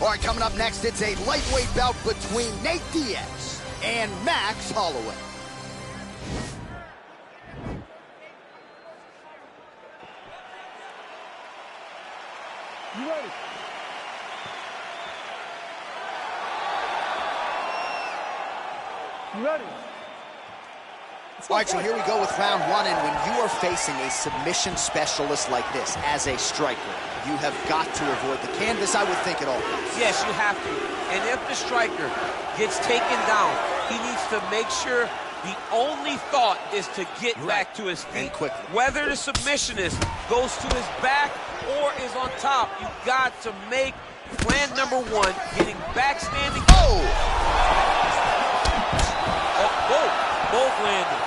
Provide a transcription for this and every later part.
All right, coming up next, it's a lightweight bout between Nate Diaz and Max Holloway. You ready? You ready? All right, so here we go with round one, and when you are facing a submission specialist like this as a striker, you have got to avoid the canvas, I would think, at all costs. Yes, you have to. And if the striker gets taken down, he needs to make sure the only thought is to get back to his feet. And quickly. Whether the submissionist goes to his back or is on top, you got to make plan number one, getting back standing. Oh! Both landed.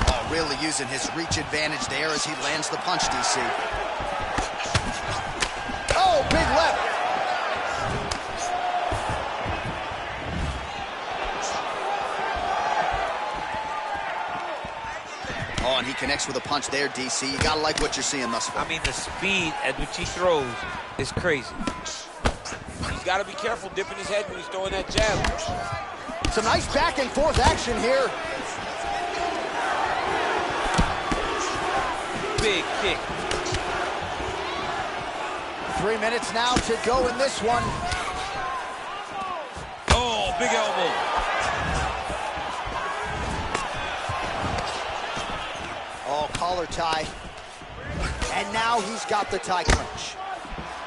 Oh, really using his reach advantage there as he lands the punch, DC. Oh, big left. Oh, and he connects with a punch there, DC. You gotta like what you're seeing thus far. I mean, the speed at which he throws is crazy. He's got to be careful dipping his head when he's throwing that jab. Some nice back and forth action here. Big kick. 3 minutes now to go in this one. Oh, big elbow. Oh, collar tie. And now he's got the tie clinch.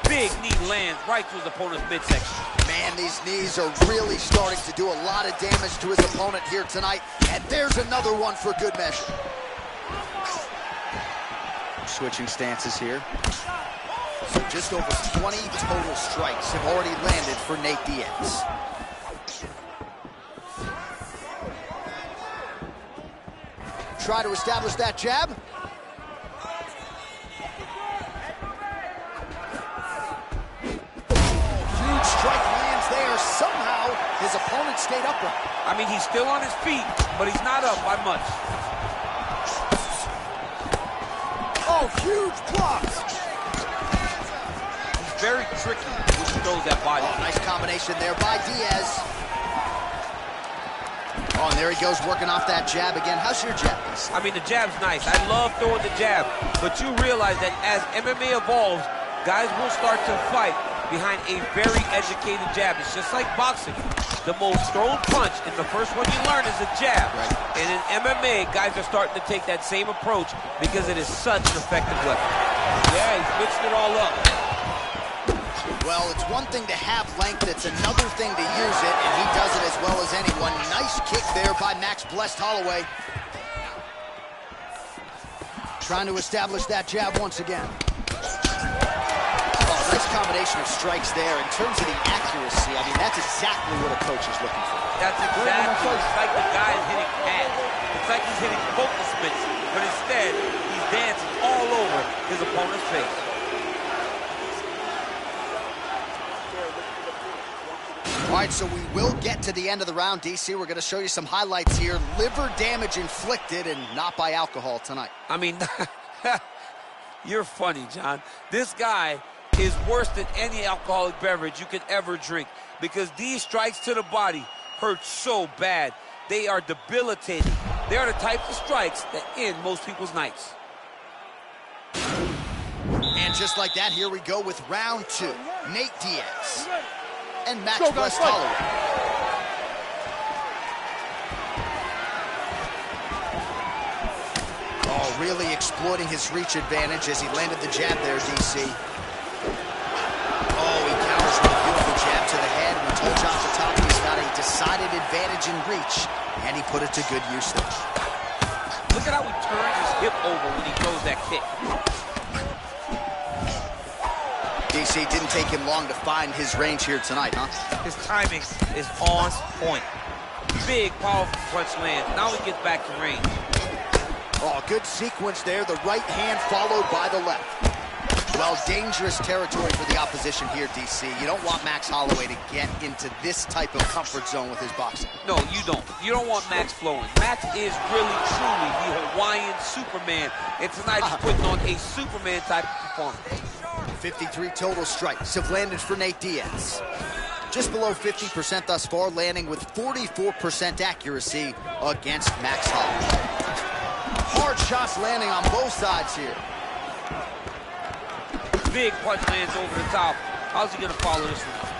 Big knee lands right to his opponent's midsection. Man, these knees are really starting to do a lot of damage to his opponent here tonight. And there's another one for good measure. Switching stances here. So just over 20 total strikes have already landed for Nate Diaz. Try to establish that jab. Huge strike lands there. Somehow his opponent stayed upright. I mean, he's still on his feet, but he's not up by much. Oh, huge blocks. He's very tricky when he throws that body. Oh, nice combination there by Diaz. Oh, and there he goes, working off that jab again. How's your jab? I mean, the jab's nice. I love throwing the jab, but you realize that as MMA evolves, guys will start to fight behind a very educated jab. It's just like boxing. The most thrown punch, and the first one you learn is a jab. Right. And in MMA, guys are starting to take that same approach because it is such an effective weapon. Yeah, he's mixing it all up. Well, it's one thing to have length, it's another thing to use it, and he does it as well as anyone. Nice kick there by Max Blessed Holloway. Trying to establish that jab once again. Oh, nice combination of strikes there. In terms of the accuracy, I mean, that's exactly what a coach is looking for. That's exactly. It's like the guy is hitting pads. It's like he's hitting focus mitts, but instead, he's dancing all over his opponent's face. All right, so we will get to the end of the round, DC. We're going to show you some highlights here. Liver damage inflicted, and not by alcohol tonight. I mean, you're funny, John. This guy is worse than any alcoholic beverage you could ever drink because these strikes to the body hurt so bad. They are debilitating. They are the type of strikes that end most people's nights. And just like that, here we go with round two. Nate Diaz and Max Blessed Holloway. Oh, really exploiting his reach advantage as he landed the jab there, DC. Oh, he counters with a beautiful jab to the head. We told you off the top he's got a decided advantage in reach, and he put it to good use there. Look at how he turns his hip over when he throws that kick. DC, didn't take him long to find his range here tonight, huh? His timing is on point. Big, powerful punch land. Now he gets back to range. Oh, good sequence there. The right hand followed by the left. Well, dangerous territory for the opposition here, DC. You don't want Max Holloway to get into this type of comfort zone with his boxing. No, you don't. You don't want Max flowing. Max is really, truly the Hawaiian Superman. And tonight he's putting on a Superman type of performance. 53 total strikes have landed for Nate Diaz. Just below 50% thus far, landing with 44% accuracy against Max Holloway. Hard shots landing on both sides here. Big punch lands over the top. How's he gonna follow this one up?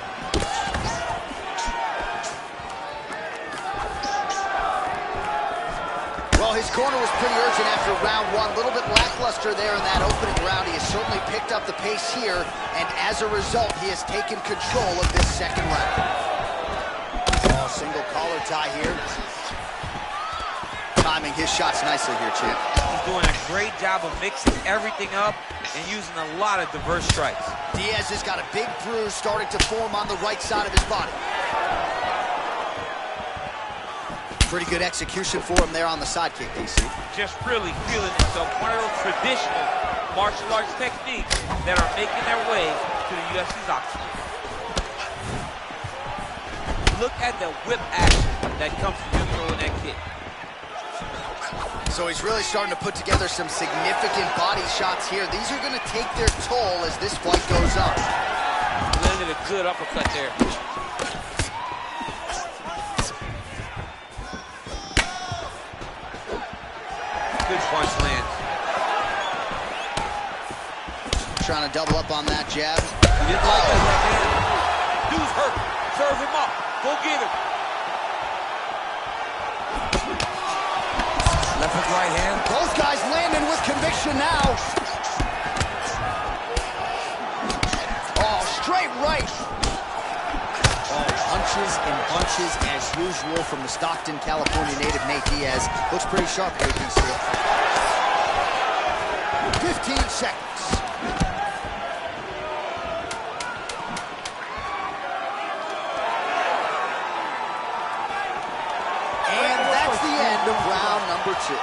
Well, his corner was pretty urgent after round one. A little bit lackluster there in that opening round. He has certainly picked up the pace here, and as a result, he has taken control of this second round. Oh, single collar tie here. Timing his shots nicely here, champ. He's doing a great job of mixing everything up and using a lot of diverse strikes. Diaz has got a big bruise starting to form on the right side of his body. Pretty good execution for him there on the side kick, DC. Just really feeling himself. One of those traditional martial arts techniques that are making their way to the UFC's octagon. Look at the whip action that comes from him throwing that kick. So he's really starting to put together some significant body shots here. These are going to take their toll as this fight goes on. Landed a good uppercut there. Good punch lands. Trying to double up on that jab. He didn't like that right hand. Dude's hurt. Serve him up. Go get him. Left hook, right hand. Both guys landing with conviction now. Oh, straight right. Oh, punches and bunches as usual from the Stockton, California native Nate Diaz. Looks pretty sharp here, DC. 15 seconds. And that's the end of round number 2.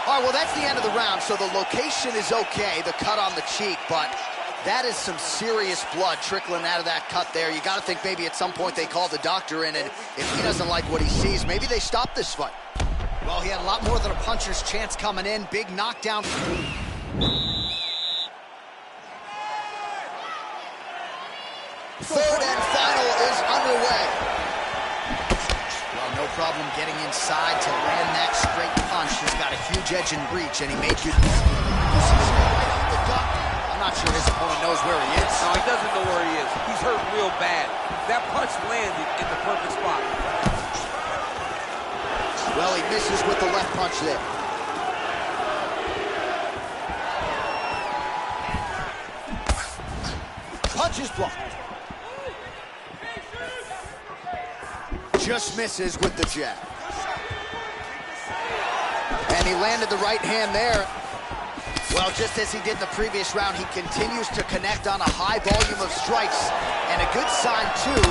All right, well, that's the end of the round, so the location is okay, the cut on the cheek, but that is some serious blood trickling out of that cut there. You got to think maybe at some point they call the doctor in, and if he doesn't like what he sees, maybe they stop this fight. Well, he had a lot more than a puncher's chance coming in. Big knockdown. Third and final is underway. Well, no problem getting inside to land that straight punch. He's got a huge edge and reach, and he made good use of the gut. I'm not sure his opponent knows where he is. No, he doesn't know where he is. He's hurt real bad. That punch landed in the perfect spot. Well, he misses with the left punch there. Punch is blocked. Just misses with the jab. And he landed the right hand there. Well, just as he did in the previous round, he continues to connect on a high volume of strikes. And a good sign, too,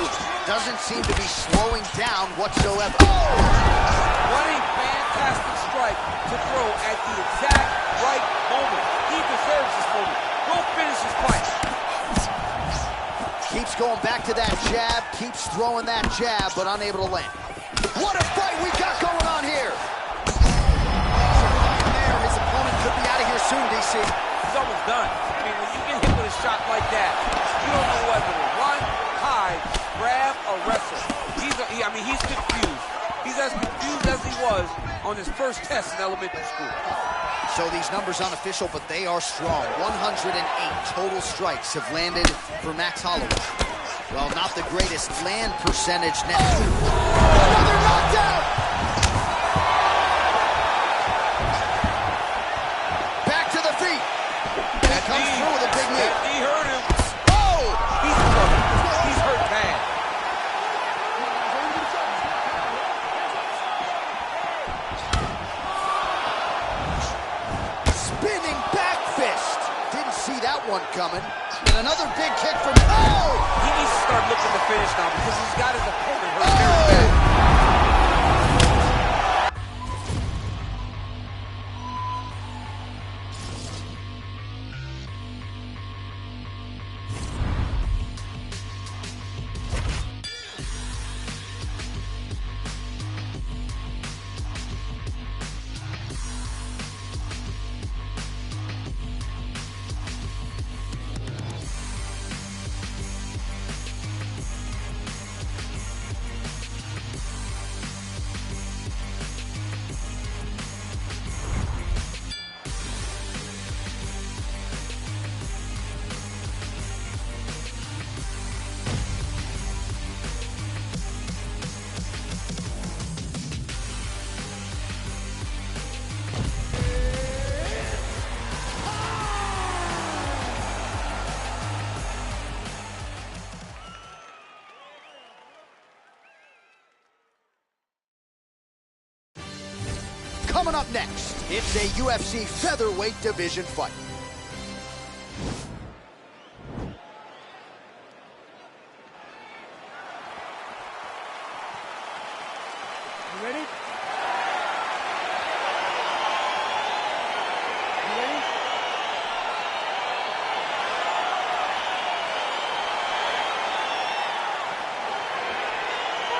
doesn't seem to be slowing down whatsoever. What a fantastic strike to throw at the exact right moment. He deserves this moment. Go finish his fight. Keeps going back to that jab, keeps throwing that jab, but unable to land. What a fight we got going on here! There, his opponent could be out of here soon, DC. He's almost done. I mean, when you get hit with a shot like that, you don't know whether to run, hide, grab, or wrestle. He's confused. He's as confused as he was on his first test in elementary school. So these numbers unofficial, but they are strong. 108 total strikes have landed for Max Holloway. Well, not the greatest land percentage now. Another knockdown! Back to the feet. And he comes through with a big knee. That knee hurt him. Oh! He's hurt. He's hurt bad. Spinning back fist. Didn't see that one coming. And another big kick from... Oh! He needs to start looking to finish now because he's got his opponent hurt very bad. Coming up next, it's a UFC featherweight division fight. You ready?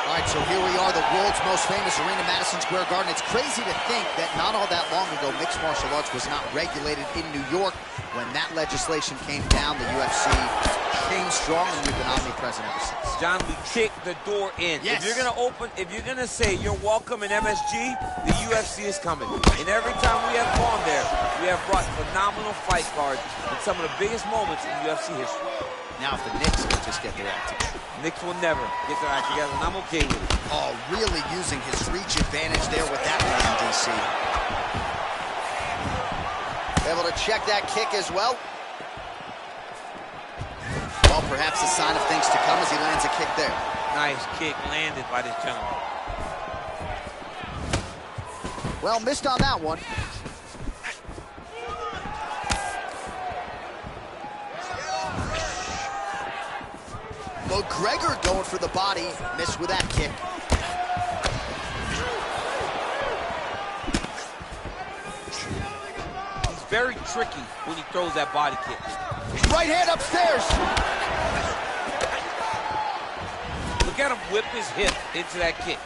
All right, so here we are, the world's most famous arena, Madison Square Garden. It's crazy to think that not all that long ago, mixed martial arts was not regulated in New York. When that legislation came down, the UFC came strong, and we've been omnipresent ever since. John, we kick the door in. Yes. If you're gonna say you're welcome in MSG, the UFC is coming. And every time we have gone there, we have brought phenomenal fight cards in some of the biggest moments in UFC history. Now, if the Knicks can just get their act together. Knicks will never get their act together, and I'm okay with it. Oh, really using his reach advantage there with that one, DC. Able to check that kick as well. Well, perhaps a sign of things to come as he lands a kick there. Nice kick landed by this gentleman. Well, missed on that one. McGregor going for the body, missed with that kick. He's very tricky when he throws that body kick. Right hand upstairs. Look at him whip his hip into that kick.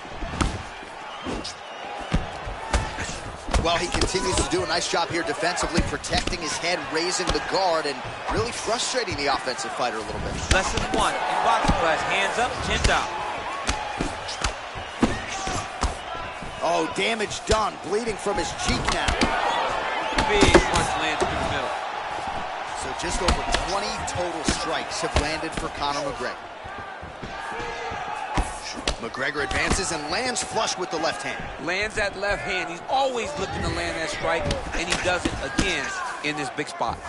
Well, he continues to do a nice job here defensively, protecting his head, raising the guard, and really frustrating the offensive fighter a little bit. Lesson 1 in boxing class, hands up, chin down. Oh, damage done, bleeding from his cheek now. Big punch lands through the middle. So just over 20 total strikes have landed for Conor McGregor. McGregor advances and lands flush with the left hand. Lands that left hand. He's always looking to land that strike, and he does it again in this big spot.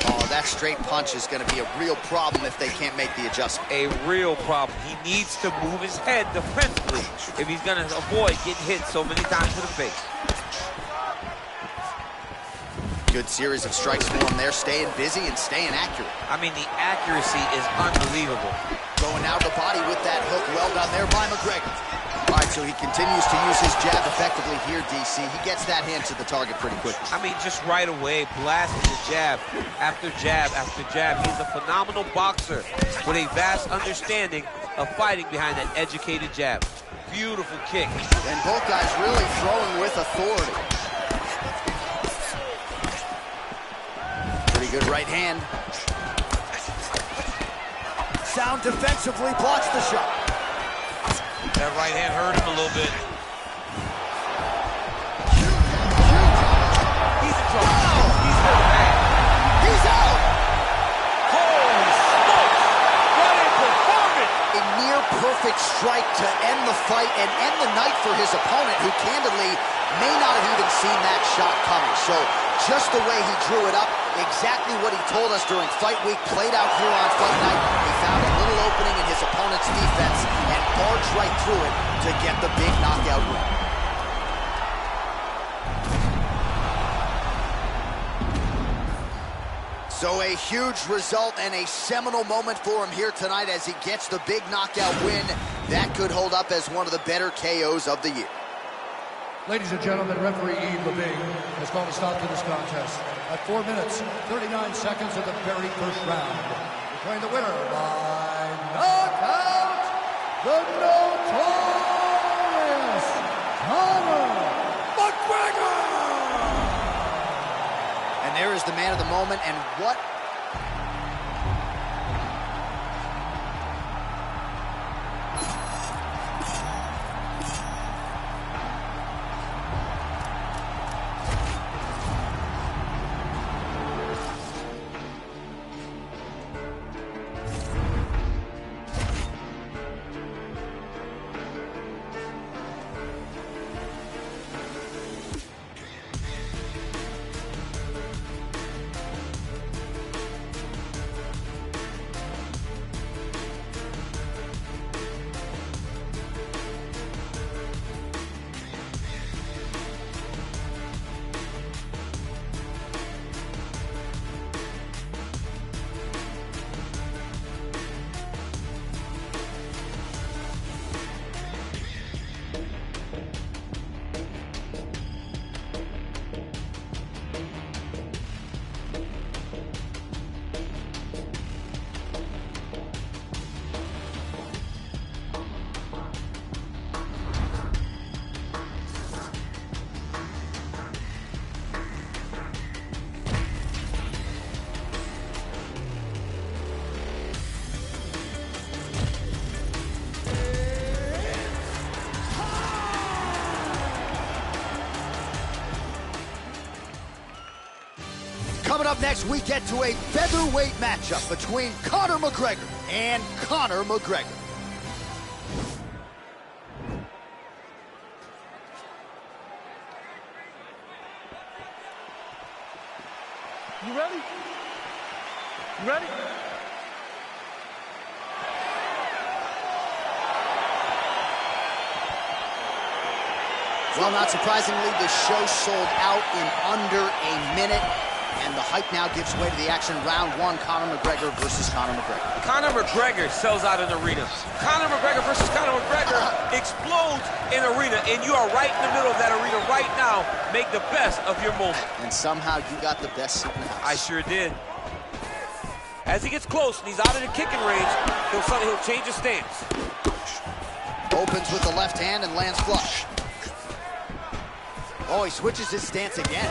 Oh, that straight punch is going to be a real problem if they can't make the adjustment. A real problem. He needs to move his head defensively if he's going to avoid getting hit so many times to the face. Good series of strikes for him there, staying busy and staying accurate. I mean, the accuracy is unbelievable. Going out of the body with that hook, well done there by McGregor. All right, so he continues to use his jab effectively here, DC. He gets that hand to the target pretty quickly. I mean, just right away, blasting the jab after jab after jab. He's a phenomenal boxer with a vast understanding of fighting behind that educated jab. Beautiful kick. And both guys really throwing with authority. Pretty good right hand. Sound defensively, blocks the shot. That right hand hurt him a little bit. He's in trouble. He's hurt bad. He's out! Holy smokes! What a performance! A near perfect strike to end the fight and end the night for his opponent, who candidly may not have even seen that shot coming. So just the way he drew it up, exactly what he told us during fight week, played out here on fight night. He found a little opening in his opponent's defense and barged right through it to get the big knockout win. So a huge result and a seminal moment for him here tonight as he gets the big knockout win. That could hold up as one of the better KOs of the year. Ladies and gentlemen, referee Yves Levine has called a stop to this contest at 4 minutes, 39 seconds of the very first round. Declaring the winner by knockout, the notorious Conor McGregor! And there is the man of the moment, and what up next, we get to a featherweight matchup between Conor McGregor and Conor McGregor. You ready? You ready? Well, not surprisingly, the show sold out in under a minute, and the hype now gives way to the action. Round one, Conor McGregor versus Conor McGregor. Conor McGregor sells out an arena. Conor McGregor versus Conor McGregor explodes an arena, and you are right in the middle of that arena right now. Make the best of your moment. And somehow you got the best seat in the house. I sure did. As he gets close and he's out of the kicking range, he'll change his stance. Opens with the left hand and lands flush. Oh, he switches his stance again.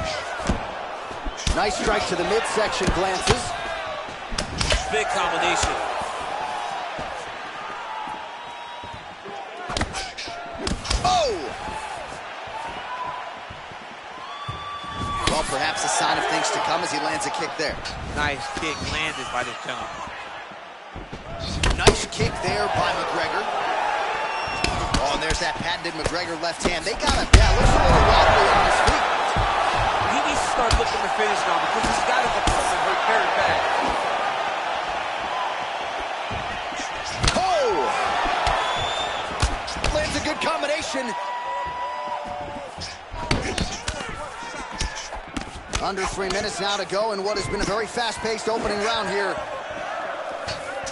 Nice strike to the midsection, glances. Big combination. Oh! Well, perhaps a sign of things to come as he lands a kick there. Nice kick landed by this gentleman. Nice kick there by McGregor. Oh, and there's that patented McGregor left hand. They got him. Yeah, looks a little wobbly on his feet. He needs to start looking to finish now because he's got his opponent hurt very bad. Oh! Lands a good combination. Under 3 minutes now to go in what has been a very fast-paced opening round here.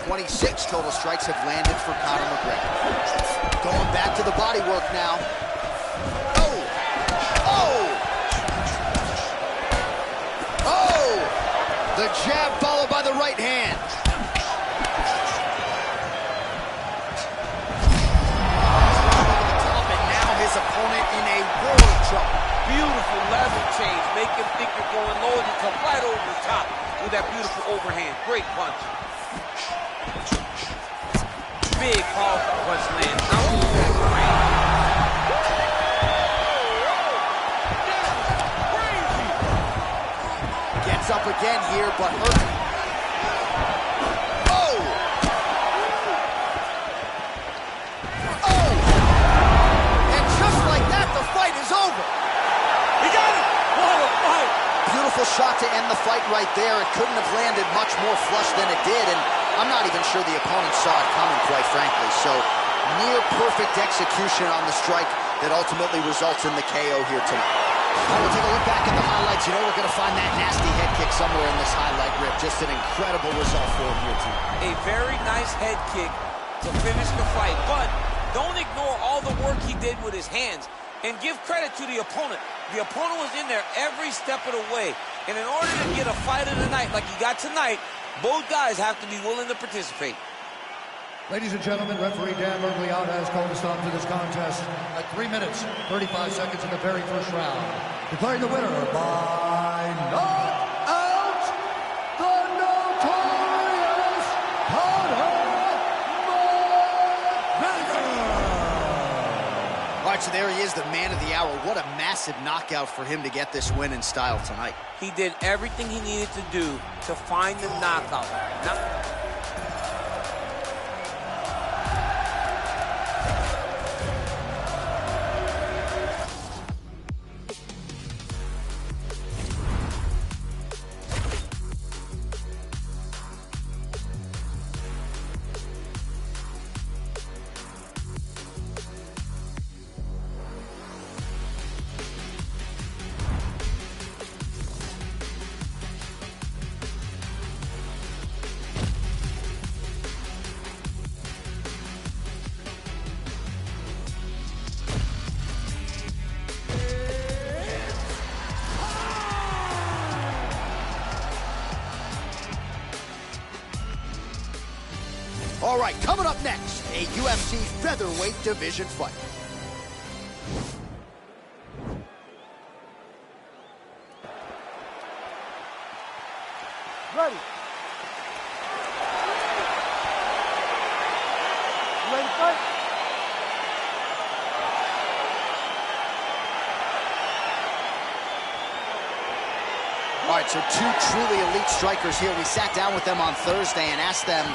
26 total strikes have landed for Conor McGregor. Going back to the body work now. Oh! Oh! Oh! The jab followed by the right hand. Top, and now his opponent in a world of trouble. Beautiful level change. Make him think you're going low and you come right over the top with that beautiful overhand. Great punch. Big powerful punch land. Now gets up again here, but hurt. Oh! Oh! And just like that, the fight is over. he got it! What a fight! Beautiful shot to end the fight right there. It couldn't have landed much more flush than it did, and I'm not even sure the opponent saw it coming, quite frankly. So, near perfect execution on the strike that ultimately results in the KO here tonight. We'll take a look back at the highlights. You know we're going to find that nasty head kick somewhere in this highlight rip. Just an incredible result for him here tonight. A very nice head kick to finish the fight, but don't ignore all the work he did with his hands, and give credit to the opponent. The opponent was in there every step of the way, and in order to get a fight of the night like he got tonight, both guys have to be willing to participate. Ladies and gentlemen, referee Dan Bergliot has called a stop to this contest at 3 minutes, 35 seconds in the very first round. Declaring the winner by knockout, the notorious Conor McGregor. All right, so there he is, the man of the hour. What a massive knockout for him to get this win in style tonight. He did everything he needed to do to find the knockout. All right, coming up next, a UFC featherweight division fight. Ready. You ready to fight? All right, So two truly elite strikers here. We sat down with them on Thursday and asked them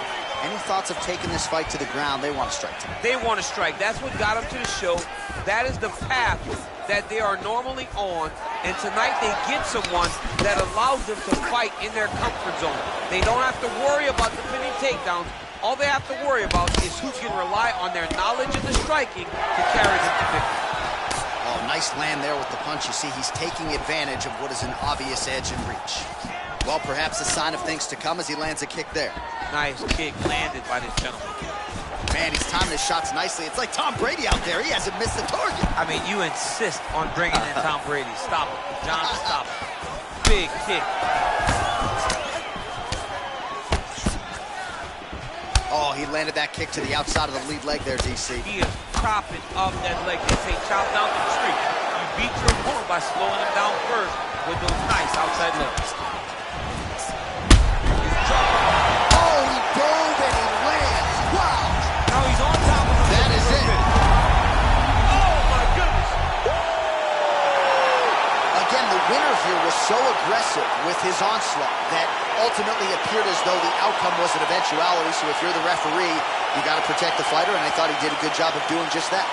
any thoughts of taking this fight to the ground. They want to strike tonight. They want to strike. That's what got them to the show. That is the path that they are normally on, and tonight they get someone that allows them to fight in their comfort zone. They don't have to worry about defending takedowns. All they have to worry about is who can rely on their knowledge in the striking to carry them to victory. Oh, nice land there with the punch. You see, he's taking advantage of what is an obvious edge and reach. Well, perhaps a sign of things to come as he lands a kick there. Nice kick landed by this gentleman. Man, he's timing his shots nicely. It's like Tom Brady out there. He hasn't missed the target. I mean, you insist on bringing in Tom Brady. Stop it. John, stop it. Big kick. Oh, he landed that kick to the outside of the lead leg there, DC. He is chopping up that leg. They say chop down the street. You beat your opponent by slowing him down first with those nice outside legs. Oh, he dove and he lands. Wow. Now he's on top of him. That is it. Oh, my goodness. Again, the winner here was so aggressive with his onslaught that ultimately appeared as though the outcome was an eventuality. So if you're the referee, you got to protect the fighter, and I thought he did a good job of doing just that.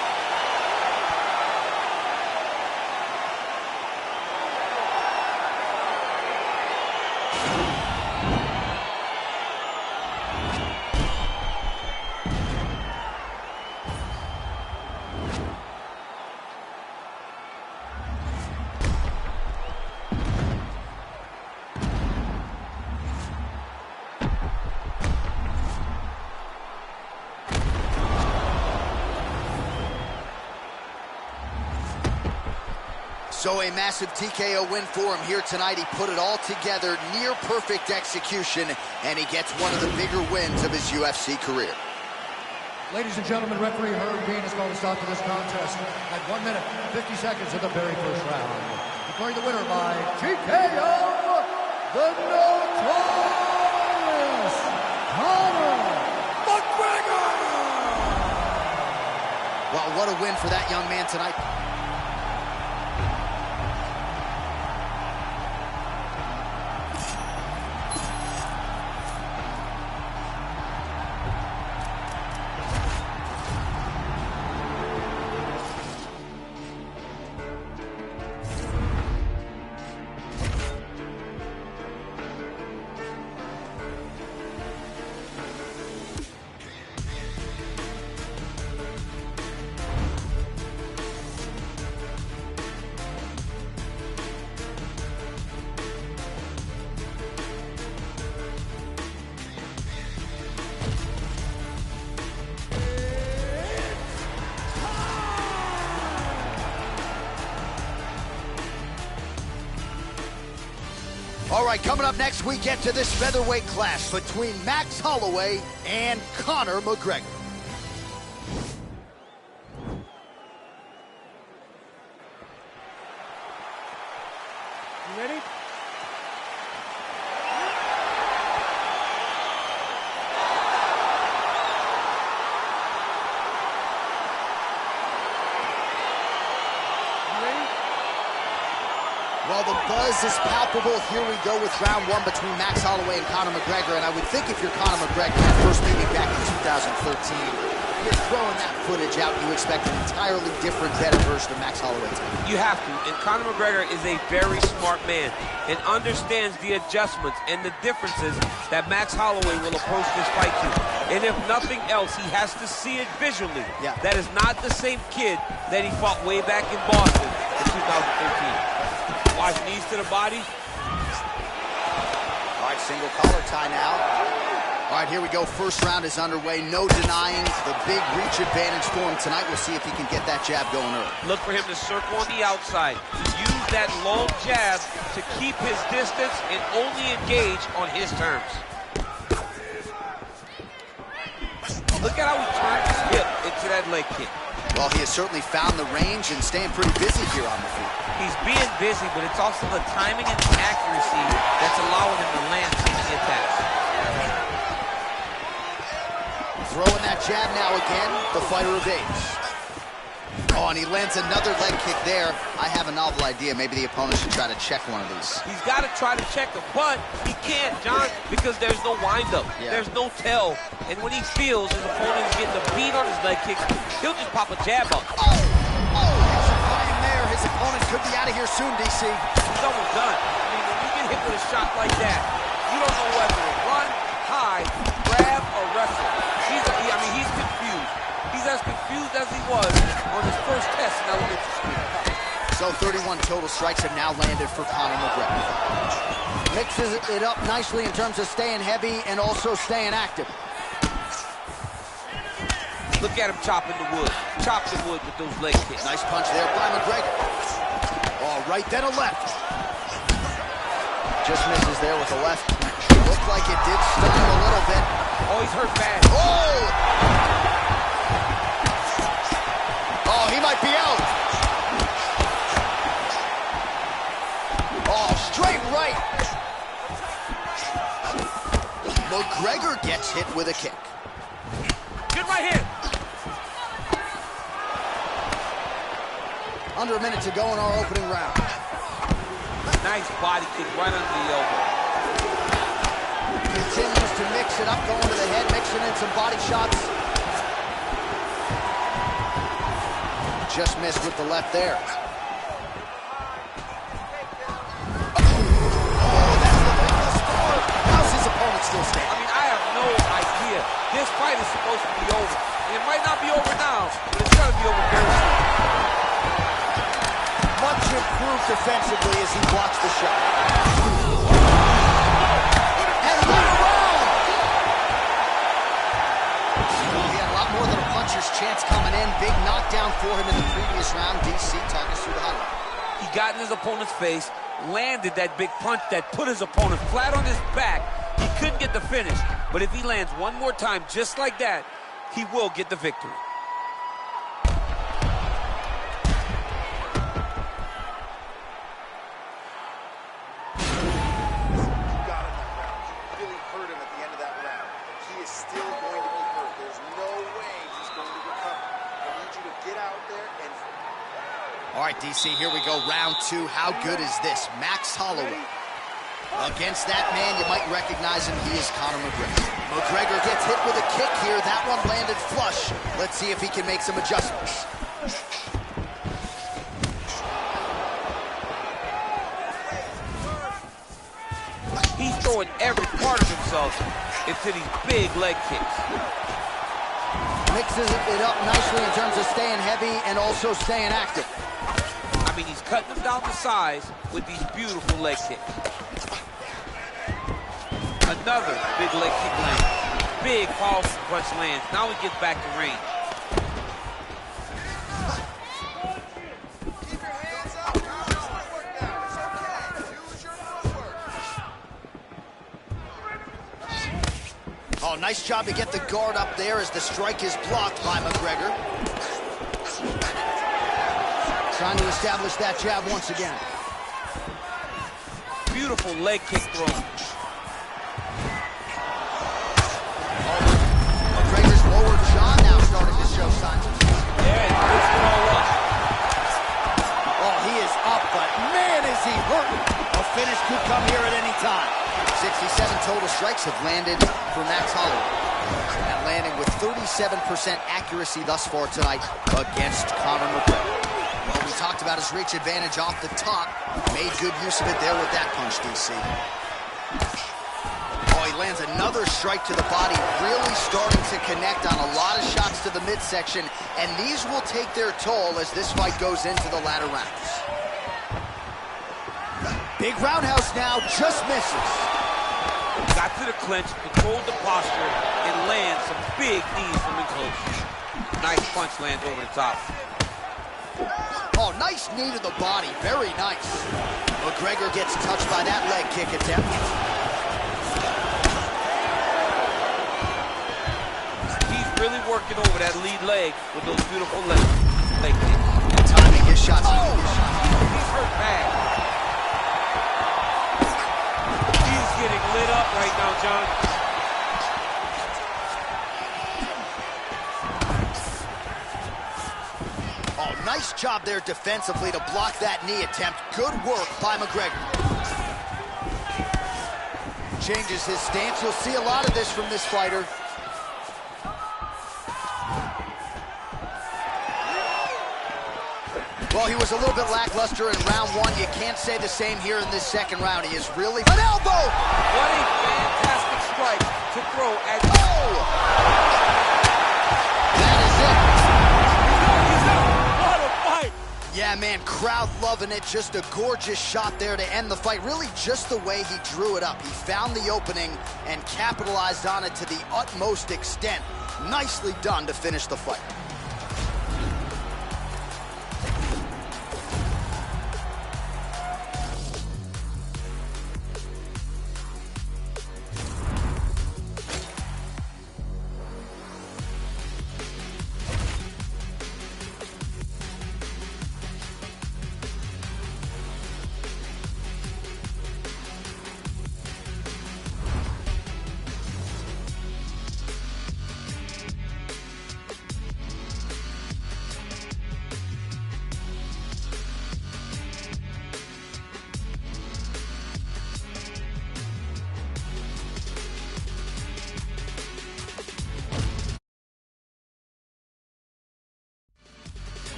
So a massive TKO win for him here tonight. He put it all together, near perfect execution, and he gets one of the bigger wins of his UFC career. Ladies and gentlemen, referee Rubies is going to stop to this contest at 1 minute, 50 seconds of the very first round. Declaring the winner by TKO, the notorious Conor McGregor! Well, what a win for that young man tonight. All right, coming up next, we get to this featherweight clash between Max Holloway and Conor McGregor. You ready? Well, the buzz is palpable. Here we go with round one between Max Holloway and Conor McGregor. And I would think if you're Conor McGregor, that first meeting back in 2013, you're throwing that footage out, you expect an entirely different, better version of Max Holloway tonight. You have to. And Conor McGregor is a very smart man and understands the adjustments and the differences that Max Holloway will approach this fight to. And if nothing else, he has to see it visually. Yeah. That is not the same kid that he fought way back in Boston in 2013. Watch knees to the body. All right, single collar tie now. All right, here we go. First round is underway. No denying the big reach advantage for him tonight. We'll see if he can get that jab going early. Look for him to circle on the outside. Use that long jab to keep his distance and only engage on his terms. Look at how he turned his hip into that leg kick. Well, he has certainly found the range and staying pretty busy here on the feet. He's being busy, but it's also the timing and the accuracy that's allowing him to land these attacks. Throwing that jab now again, the fighter evades. Oh, and he lands another leg kick there. I have a novel idea. Maybe the opponent should try to check one of these. He's got to try to check him, but he can't, John, because there's no windup. Yeah. There's no tell. And when he feels his opponent is getting a beat on his leg kicks, he'll just pop a jab up. Oh, there's a claim there. His opponent could be out of here soon, DC. He's almost done. I mean, when you get hit with a shot like that, you don't know whether to run, hide, grab, or wrestle. He's confused. He's as confused as he was on his first test in elementary school. So 31 total strikes have now landed for Conor McGregor. Mixes it up nicely in terms of staying heavy and also staying active. Look at him chopping the wood. Chop the wood with those leg kicks. Nice punch there by McGregor. Oh, right, then a left. Just misses there with a left. Looked like it did stun him a little bit. Oh, he's hurt bad. Oh! Oh, he might be out. Oh, straight right. McGregor gets hit with a kick. Good right hand. Under a minute to go in our opening round. Nice body kick right under the elbow. Continues to mix it up, going to the head, mixing in some body shots. Just missed with the left there. How's his opponent still standing? I mean, I have no idea. This fight is supposed to be over. And it might not be over now, but it's going to be over very soon. Much improved defensively as he blocks the shot. And left round! He had a lot more than a puncher's chance coming in. Big knockdown for him in the previous round. DC, talk us through the highlight. He got in his opponent's face, landed that big punch that put his opponent flat on his back. He couldn't get the finish, but if he lands one more time just like that, he will get the victory. All right, DC, here we go, round two. How good is this? Max Holloway. Against that man, you might recognize him. He is Conor McGregor. McGregor gets hit with a kick here. That one landed flush. Let's see if he can make some adjustments. He's throwing every part of himself into these big leg kicks. Mixes it up nicely in terms of staying heavy and also staying active. I mean, he's cutting them down to size with these beautiful leg kicks. Another big leg kick lands. Big powerful punch lands. Now he gets back to range. Oh, nice job to get the guard up there as the strike is blocked by McGregor. Trying to establish that jab once again. Beautiful leg kick throw. McGregor's lower jaw now starting to show signs of strength. Yeah, he puts it all up. Oh, he is up, but man, is he hurting. A finish could come here at any time. 67 total strikes have landed for Max Holloway. And landing with 37% accuracy thus far tonight against Conor McGregor. Well, we talked about his reach advantage off the top. Made good use of it there with that punch, DC. Oh, he lands another strike to the body, really starting to connect on a lot of shots to the midsection, and these will take their toll as this fight goes into the latter rounds. Big roundhouse now, just misses. Got to the clinch, controlled the posture, and lands some big knees from in close. Nice punch lands over the top. Oh, nice knee to the body, very nice. McGregor gets touched by that leg kick attempt. He's really working over that lead leg with those beautiful leg kicks. And timing his shots. Oh, he's hurt bad. He's getting lit up right now, John. Oh, nice job there defensively to block that knee attempt. Good work by McGregor. Changes his stance. You'll see a lot of this from this fighter. Well, he was a little bit lackluster in round one. You can't say the same here in this second round. He is really... An elbow! What a fantastic strike to throw at... Oh! That is it. What a fight! Yeah, man, crowd loving it. Just a gorgeous shot there to end the fight. Really just the way he drew it up. He found the opening and capitalized on it to the utmost extent. Nicely done to finish the fight.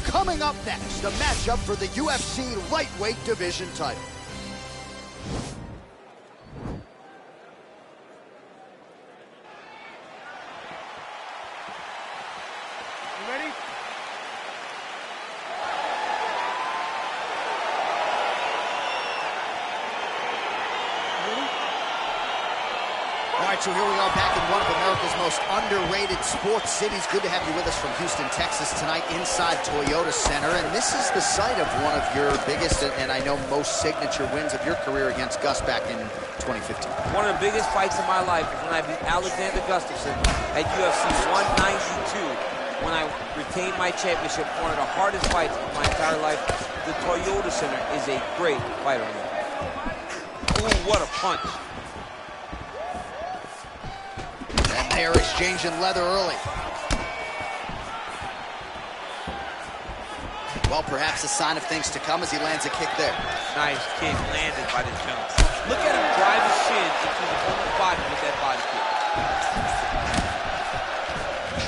Coming up next, a matchup for the UFC lightweight division title. You ready? All right, so here we are back in one of America's most underrated sports cities. Good to have you with us from Houston, Texas tonight inside Toyota Center. And this is the site of one of your biggest and I know most signature wins of your career against Gus back in 2015. One of the biggest fights of my life was when I beat Alexander Gustafsson at UFC 192 when I retained my championship. One of the hardest fights of my entire life. The Toyota Center is a great fight arena. Ooh, what a punch. And they're exchanging leather early. Well, perhaps a sign of things to come as he lands a kick there. Nice kick landed by this gentleman. Look at him drive his shin into the opponent's body with that body kick.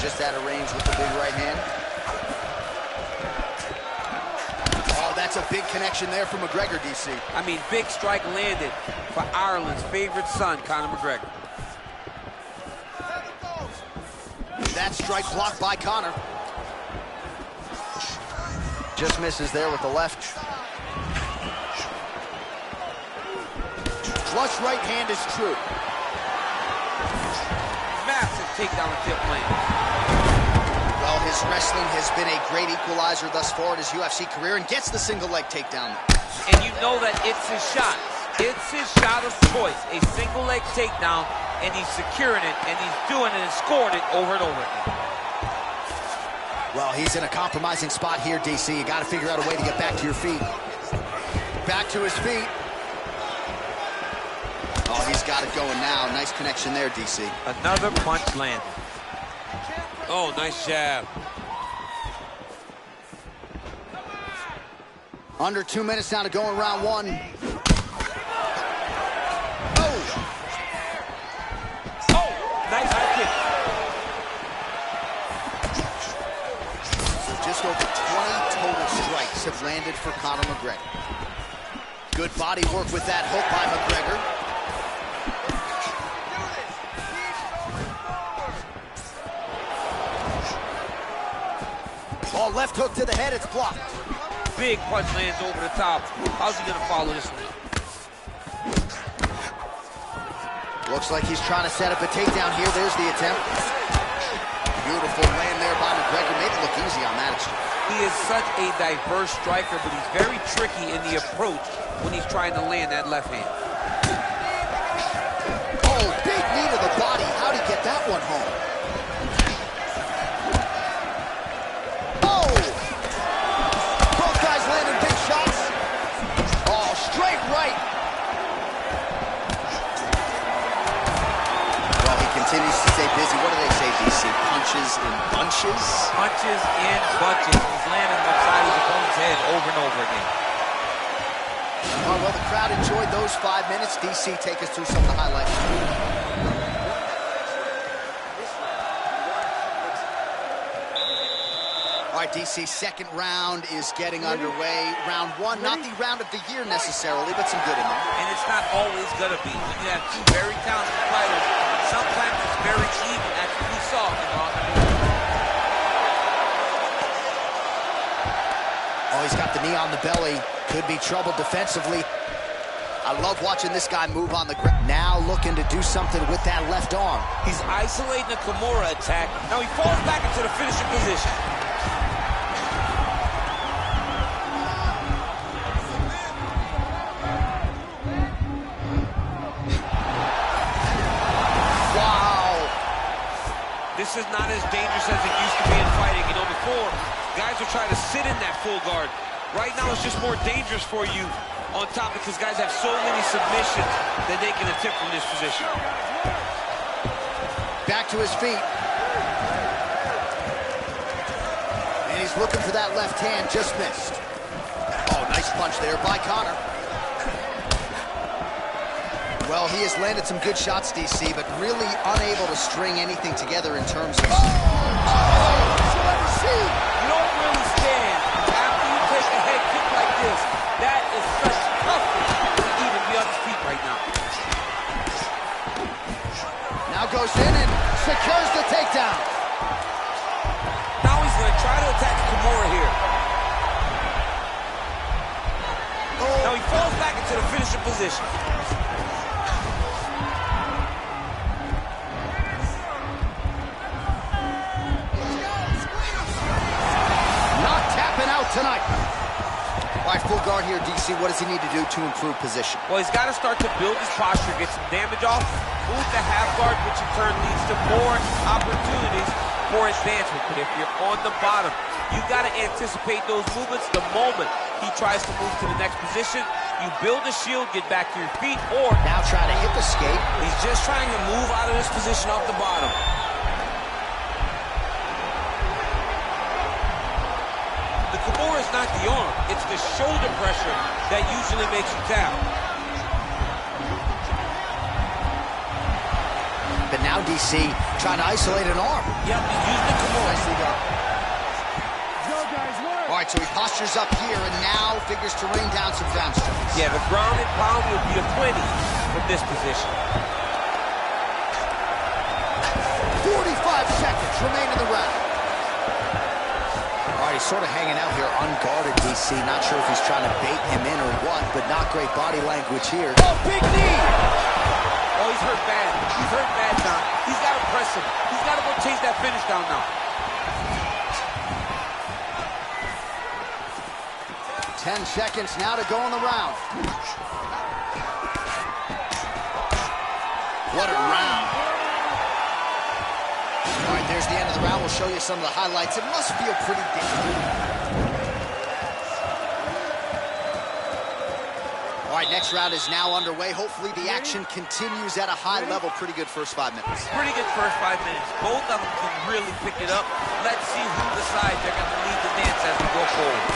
Just out of range with the big right hand. Oh, that's a big connection there for McGregor, DC. I mean, big strike landed for Ireland's favorite son, Conor McGregor. That strike blocked by Conor. Just misses there with the left. Flush right hand is true. Massive takedown attempt land. Well, his wrestling has been a great equalizer thus far in his UFC career and gets the single leg takedown. And you know that it's his shot. It's his shot of choice. A single leg takedown, and he's securing it, and he's doing it and scoring it over and over again. Well, he's in a compromising spot here, DC. You got to figure out a way to get back to your feet. Back to his feet. Oh, he's got it going now. Nice connection there, DC. Another punch landed. Oh, nice jab. Under 2 minutes now to go in round one. Oh, nice kick. So just over 20 total strikes have landed for Conor McGregor. Good body work with that hook by McGregor. Oh, left hook to the head, it's blocked. Big punch lands over the top. How's he gonna follow this one? Looks like he's trying to set up a takedown here. There's the attempt. Beautiful land there by McGregor. Made it look easy on that exchange. He is such a diverse striker, but he's very tricky in the approach when he's trying to land that left hand. Oh, big knee to the body. How'd he get that one home? Oh! Both guys landing big shots. Oh, straight right. Well, he continues to stay busy. What do they say, DC? Punches in bunches? Punches in bunches. He's landing upside his opponent's head over and over again. Oh, well, the crowd enjoyed those 5 minutes. DC, take us through some of the highlights. All right, DC, second round is getting underway. Round one, not the round of the year necessarily, but some good in there. And it's not always going to be. When you have two very talented fighters, sometimes it's very even, as we saw in round number 1. Oh, he's got the knee on the belly. Could be trouble defensively. I love watching this guy move on the ground. Now looking to do something with that left arm. He's isolating a Kimura attack. Now he falls back into the finishing position. This is not as dangerous as it used to be in fighting. You know, before, guys are trying to sit in that full guard. Right now, it's just more dangerous for you on top because guys have so many submissions that they can attempt from this position. Back to his feet. And he's looking for that left hand, just missed. Oh, nice punch there by Conor. Well, he has landed some good shots, DC, but really unable to string anything together in terms of... You don't really stand after you take a head kick like this. That is such toughness to even be on his feet right now. Now goes in and secures the takedown. Now he's going to try to attack Kimura here. Oh. Now he falls back into the finishing position. Tonight. All right, full guard here, DC. What does he need to do to improve position? Well, he's got to start to build his posture, get some damage off, move the half guard, which in turn leads to more opportunities for advancement. But if you're on the bottom, you got to anticipate those movements the moment he tries to move to the next position. You build a shield, get back to your feet, or... Now trying to hip escape. He's just trying to move out of this position off the bottom. Kimura is not the arm, it's the shoulder pressure that usually makes you tap. But now DC trying to isolate an arm. Yep, he's using the Kimura. Nicely done. Go, guys, work. All right, so he postures up here and now figures to rain down some down strikes. Yeah, the ground and pound will be a plenty from this position. 45 seconds remain in the round. All right, he's sort of hanging out here unguarded, DC. Not sure if he's trying to bait him in or what, but not great body language here. Oh, big knee! Oh, he's hurt bad. He's hurt bad now. He's got to press him. He's got to go chase that finish down now. 10 seconds now to go in the round. What a round. All right, there's the end of the round. We'll show you some of the highlights. It must feel pretty different. All right, next round is now underway. Hopefully the action continues at a high level. Pretty good first 5 minutes. Pretty good first 5 minutes. Both of them can really pick it up. Let's see who decides they're going to lead the dance as we go forward.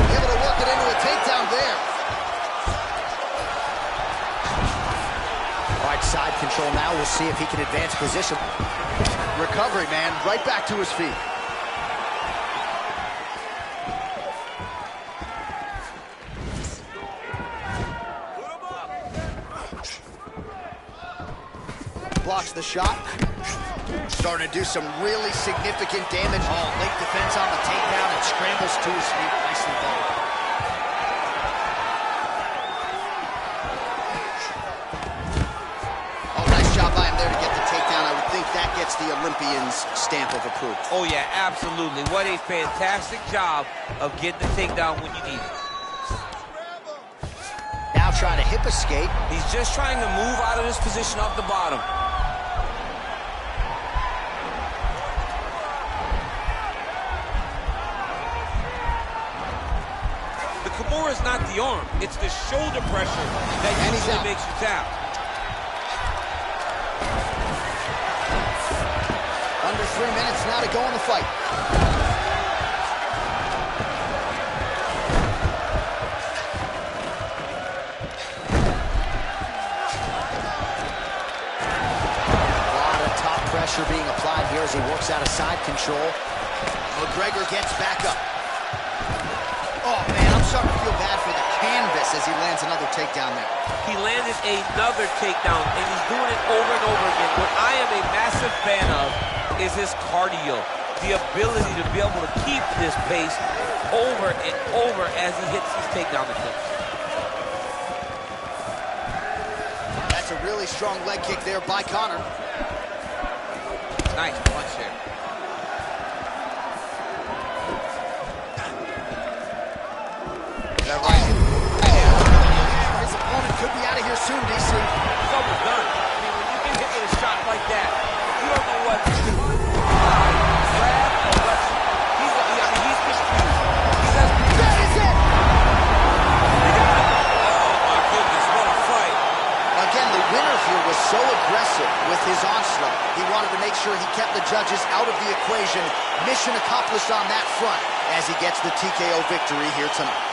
Able to work it into a takedown there. All right, side control now. We'll see if he can advance position. Recovery, man. Right back to his feet. Blocks the shot. Starting to do some really significant damage. Oh, late defense on the takedown and scrambles to his feet. Nicely done. Oh, nice job by him there to get the takedown. I would think that gets the Olympian's stamp of approval. Oh, yeah, absolutely. What a fantastic job of getting the takedown when you need it. Now trying to hip escape. He's just trying to move out of this position off the bottom. The Kimura is not the arm. It's the shoulder pressure that usually makes you tap. Under 3 minutes now to go in the fight. Pressure being applied here as he works out of side control. McGregor gets back up. Oh, man, I'm starting to feel bad for the canvas as he lands another takedown there. He landed another takedown, and he's doing it over and over again. What I am a massive fan of is his cardio, the ability to be able to keep this pace over and over as he hits these takedown attempts. That's a really strong leg kick there by Conor. Nice punch there. That right. His opponent could be out of here soon, DC. It's almost done. I mean, when you get hit with a shot like that, you don't know what. Grab or wrestle. He's confused. He says, That is it! he got it. Oh, my goodness, what a fight. Again, the winner here was so aggressive with his onslaught. He wanted to make sure he kept the judges out of the equation. Mission accomplished on that front as he gets the TKO victory here tonight.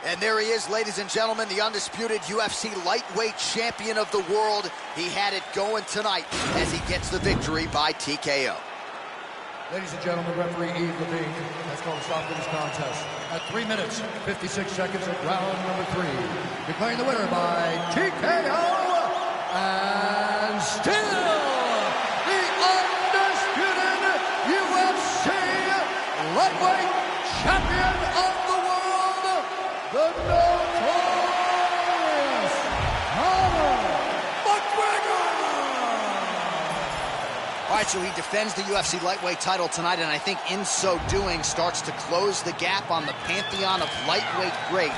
And there he is, ladies and gentlemen, the undisputed UFC lightweight champion of the world. He had it going tonight as he gets the victory by TKO. Ladies and gentlemen, referee Yves Levine has called a stop to this contest at 3 minutes, 56 seconds of round number 3. Declaring the winner by TKO, and still the undisputed UFC lightweight champion of the world, the notorious Conor McGregor! All right, so he defends the UFC lightweight title tonight, and I think in so doing starts to close the gap on the pantheon of lightweight great